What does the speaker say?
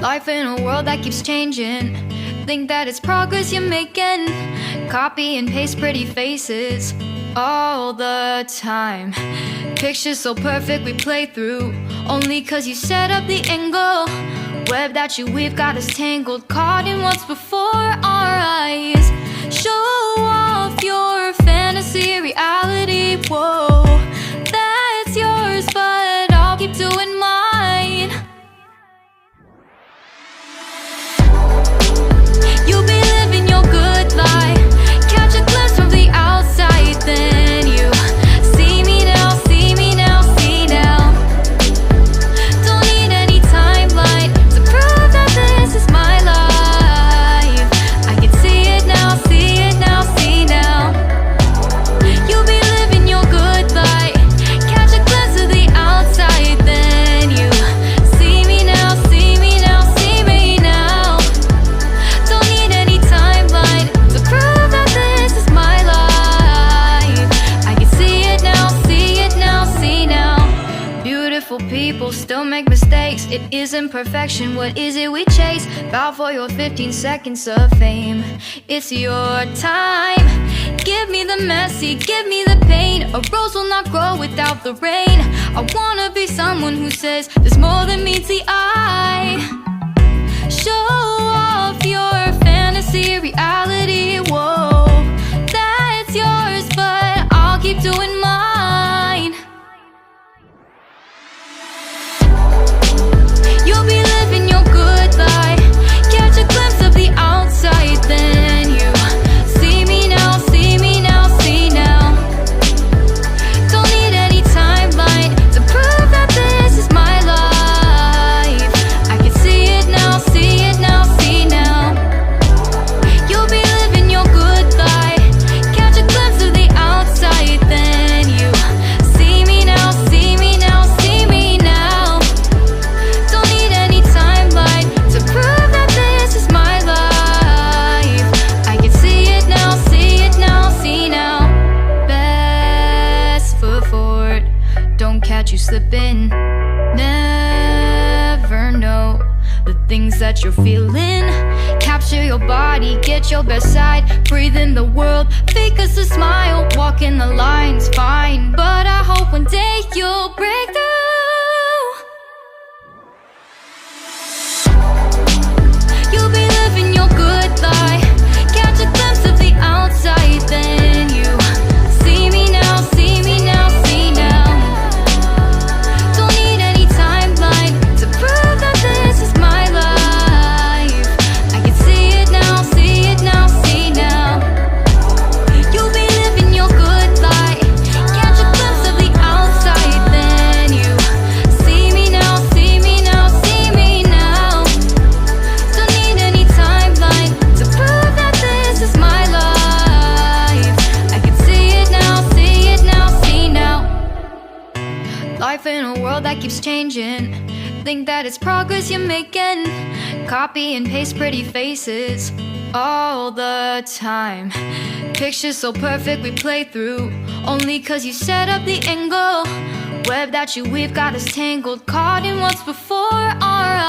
Life in a world that keeps changing. Think that it's progress you're making. Copy and paste pretty faces all the time. Pictures so perfect we play through, only cause you set up the angle. Web that you weave got us tangled, caught in what's before our eyes. Show off your fantasy reality, whoa, that's yours, but I'll keep doing mine. You'll be living your good life, catch a glimpse from the outside, then you see me now, see me now, see now. Don't need any timeline to prove that this is my life. I can see it now, see it now, see now. You'll be living your good life, catch a glimpse of the outside, then you see me now, see me now, see me now. Don't need any timeline to prove that this is my life. I can see it now, see it now, see now. Beautiful people still make mistakes. It isn't perfection, what is it we chase? Bow for your 15 seconds of fame. It's your time. Give me the messy, give me the pain. A rose will not grow without the rain. I wanna be someone who says there's more than meets the eye. Show off your fantasy reality, whoa, that's yours, but I'll keep doing mine. You'll be living your good life, catch a glimpse of the outside, then you see me now, see me now, see now. Don't need any timeline to prove that this is my life. I can see it now, see it now, see now. You'll be living your good life, catch a glimpse of the outside, then you see me now, see me now, see me now. Don't need any timeline to prove that this is my life. I can see it now, see it now, see now. Best foot forward, don't catch you slipping. Never know the things that you're feeling. Capture your body, get your best side. Breathe in the world, fake us a smile. Walking the lines, fine, but I hope one day you'll break through. You'll be living your good life, catch a glimpse of the outside, then you see me now, see me now, see now. Don't need any timeline to prove that this is my life. I can see it now, see it now, see now. You'll be living your good life, catch a glimpse of the outside, then you see me now, see me now, see me now. Don't need any timeline to prove that this is my life. I can see it now, see it now, see now. Life in a world that keeps changing. Think that it's progress you're making. Copy and paste pretty faces all the time. Pictures so perfect we play through, only cause you set up the angle. Web that you weave got us tangled, caught in what's before our eyes.